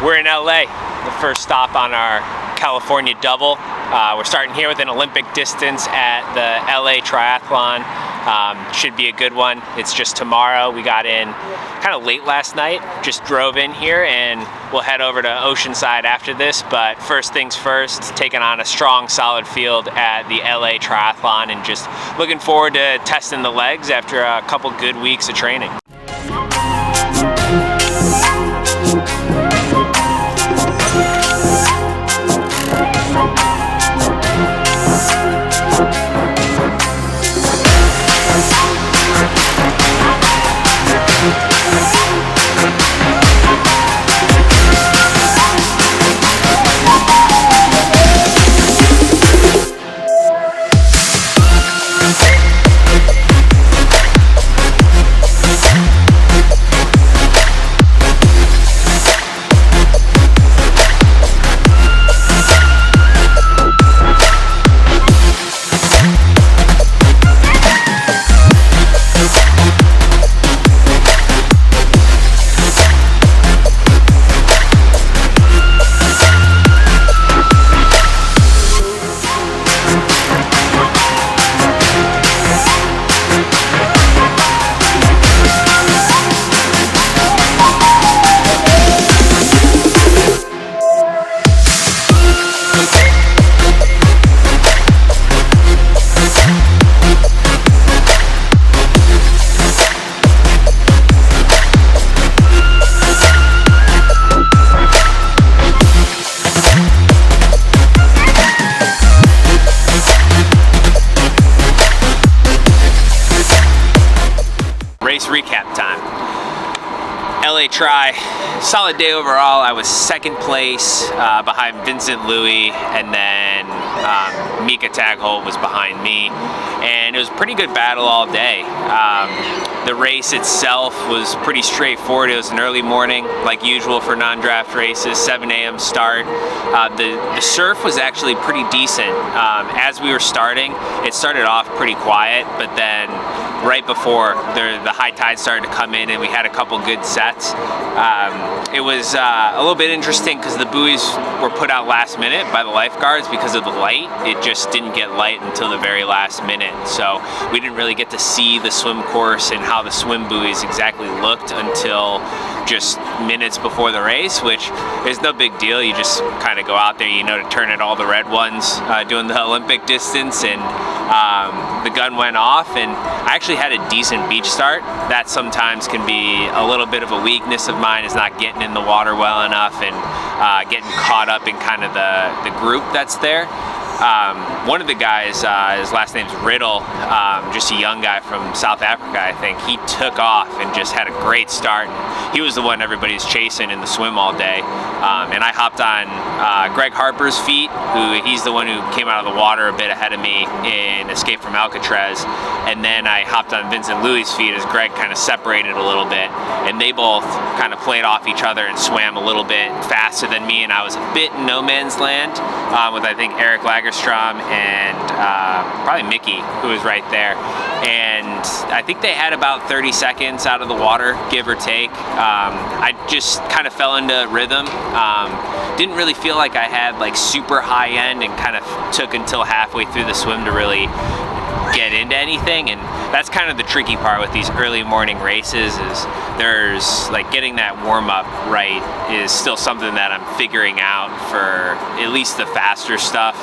We're in LA, the first stop on our California double. We're starting here with an Olympic distance at the LA Triathlon. Should be a good one. It's just tomorrow. We got in kind of late last night, just drove in here, and we'll head over to Oceanside after this. But first things first, taking on a strong, solid field at the LA Triathlon, and just looking forward to testing the legs after a couple good weeks of training. Race recap time. LA Tri, solid day overall. I was second place behind Vincent Louis, and then Mika Tagholt was behind me, and it was a pretty good battle all day. The race itself was pretty straightforward. It was an early morning, like usual for non-draft races, 7 a.m. start. The surf was actually pretty decent. As we were starting, it started off pretty quiet, but then right before the high tide started to come in and we had a couple good sets. It was a little bit interesting because the buoys were put out last minute by the lifeguards because of the light. It just didn't get light until the very last minute, so we didn't really get to see the swim course and how the swim buoys exactly looked until just minutes before the race, which is no big deal. You just kind of go out there, you know, to turn at all the red ones doing the Olympic distance, and the gun went off, and I actually had a decent beach start. That sometimes can be a little bit of a weakness of mine, is not getting in the water well enough and getting caught up in kind of the group that's there. One of the guys, his last name's Riddle, just a young guy from South Africa, I think. He took off and just had a great start. He was the one everybody's chasing in the swim all day. And I hopped on Greg Harper's feet, he's the one who came out of the water a bit ahead of me in Escape from Alcatraz. And then I hopped on Vincent Louis' feet as Greg kind of separated a little bit. And they both kind of played off each other and swam a little bit faster than me. And I was a bit in no man's land with, I think, Eric Lagerstrom and probably Mickey, who was right there. And I think they had about 30 seconds out of the water, give or take. I just kind of fell into rhythm. Didn't really feel like I had like super high end, and kind of took until halfway through the swim to really get into anything. And that's kind of the tricky part with these early morning races, is there's like getting that warm up right is still something that I'm figuring out for at least the faster stuff.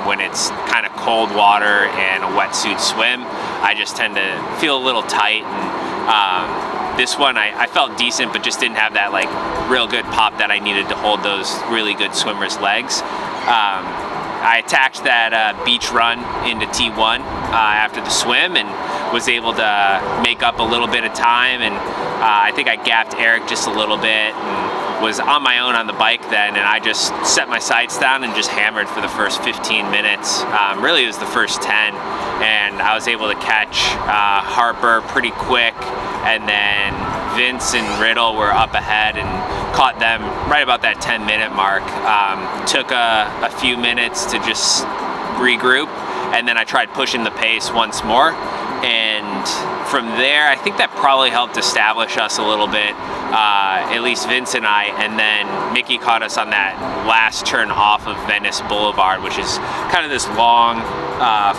When it's kind of cold water and a wetsuit swim, I just tend to feel a little tight, and this one I felt decent, but just didn't have that like real good pop that I needed to hold those really good swimmers' legs. I attacked that beach run into T1 after the swim, and was able to make up a little bit of time, and I think I gapped Eric just a little bit, and was on my own on the bike then, and I just set my sights down and just hammered for the first 15 minutes. Really it was the first 10, and I was able to catch Harper pretty quick, and then Vince and Riddle were up ahead and caught them right about that 10-minute mark. Took a few minutes to just regroup, and then I tried pushing the pace once more. And from there, I think that probably helped establish us a little bit, at least Vince and I. And then Mickey caught us on that last turn off of Venice Boulevard, which is kind of this long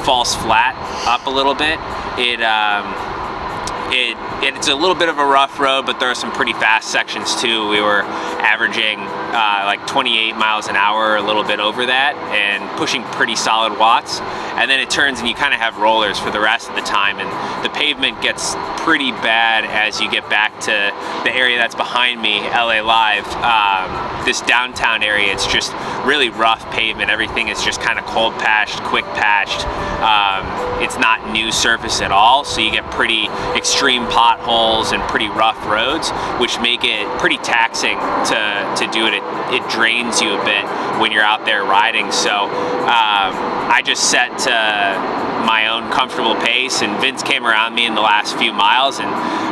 false flat up a little bit. It's a little bit of a rough road, but there are some pretty fast sections too. We were averaging like 28 miles an hour, a little bit over that, and pushing pretty solid watts. And then it turns and you kind of have rollers for the rest of the time, and the pavement gets pretty bad as you get back to the area that's behind me, LA Live. This downtown area, it's just really rough pavement. Everything is just kind of cold patched, quick patched. It's not new surface at all, so you get pretty extreme potholes and pretty rough roads, which make it pretty taxing to do it. It drains you a bit when you're out there riding. So I just set to my own comfortable pace, and Vince came around me in the last few miles, and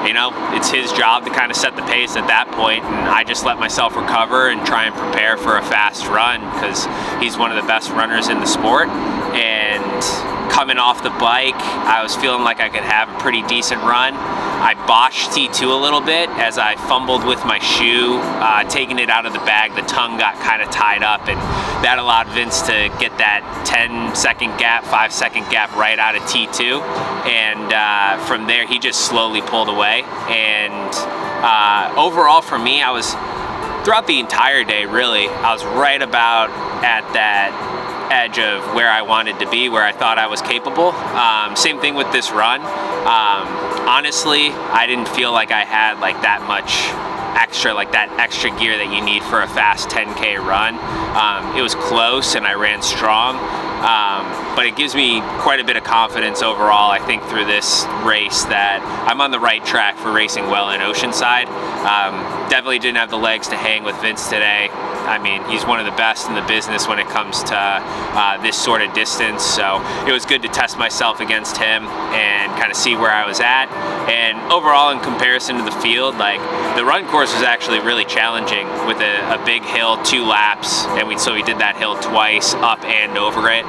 you know, it's his job to kind of set the pace at that point, and I just let myself recover and try and prepare for a fast run because he's one of the best runners in the sport. And coming off the bike, I was feeling like I could have a pretty decent run. I botched T2 a little bit as I fumbled with my shoe, taking it out of the bag. The tongue got kind of tied up, and that allowed Vince to get that 10-second gap, 5-second gap right out of T2. And from there, he just slowly pulled away. And overall for me, I was, throughout the entire day, really, I was right about at that edge of where I wanted to be, where I thought I was capable. Same thing with this run. Honestly, I didn't feel like I had like that much extra, like that extra gear that you need for a fast 10K run. It was close and I ran strong, but it gives me quite a bit of confidence overall, I think, through this race that I'm on the right track for racing well in Oceanside. Definitely didn't have the legs to hang with Vince today. I mean, he's one of the best in the business when it comes to this sort of distance, so it was good to test myself against him and kind of see where I was at. And overall, in comparison to the field, like, the run course was actually really challenging with a big hill, 2 laps, and so we did that hill twice, up and over it.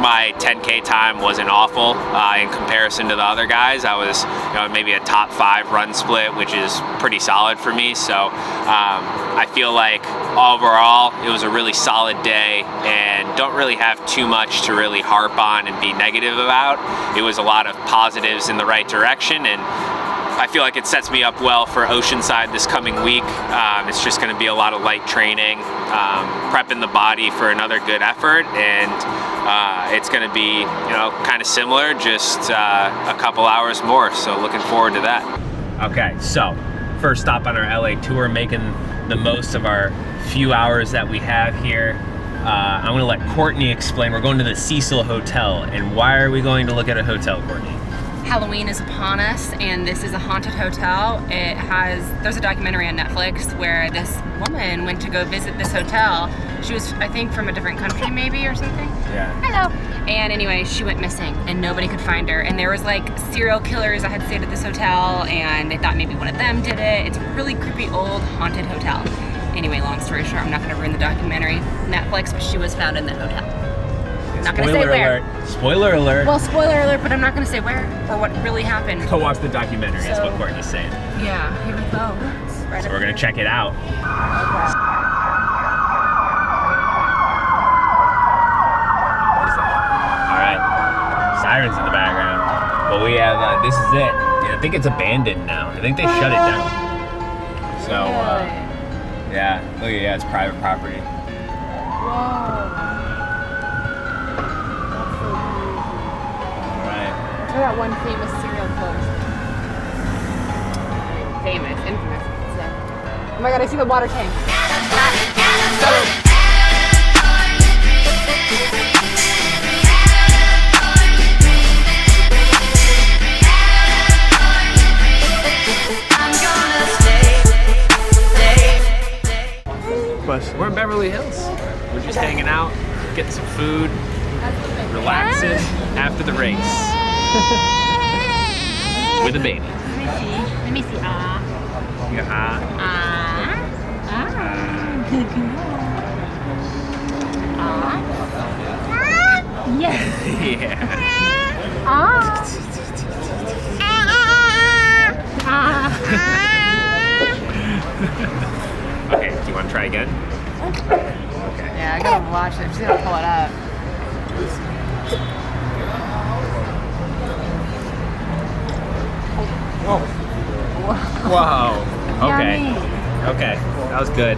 My 10K time wasn't awful in comparison to the other guys. I was, you know, maybe a top 5 run split, which is pretty solid for me. So I feel like overall it was a really solid day, and don't really have too much to really harp on and be negative about. It was a lot of positives in the right direction, and I feel like it sets me up well for Oceanside this coming week. It's just going to be a lot of light training, prepping the body for another good effort, and it's going to be, you know, kind of similar, just a couple hours more. So looking forward to that. Okay, so first stop on our LA tour, making the most of our few hours that we have here. I'm going to let Courtney explain. We're going to the Cecil Hotel, and why are we going to look at a hotel, Courtney? Halloween is upon us, and this is a haunted hotel. There's a documentary on Netflix where this woman went to go visit this hotel. She was, I think, from a different country maybe or something. Yeah. Hello. And anyway, she went missing and nobody could find her. And there was like serial killers that had stayed at this hotel, and they thought maybe one of them did it. It's a really creepy old haunted hotel. Anyway, long story short, I'm not gonna ruin the documentary. Netflix, but she was found in the hotel. Not gonna say where. Spoiler alert. Well, spoiler alert, but I'm not gonna say where or what really happened. Go watch the documentary, is what Courtney's saying. Yeah, here we go. Right, so we're gonna check it out. Okay. Alright, sirens in the background. But we have, this is it. Yeah, I think it's abandoned now. I think they shut it down. So, yeah, look at, yeah, it's private property. Whoa. That one famous serial killer. Famous, infamous. So. Oh my god, I see the water tank. We're in Beverly Hills. We're just hanging out, getting some food, relaxing after the race. With a baby. Let me see. Yeah. Yes. Yeah. try again? Okay. Yeah, I gotta watch it. She's gonna pull it up. Whoa. Okay. Yummy. Okay. That was good.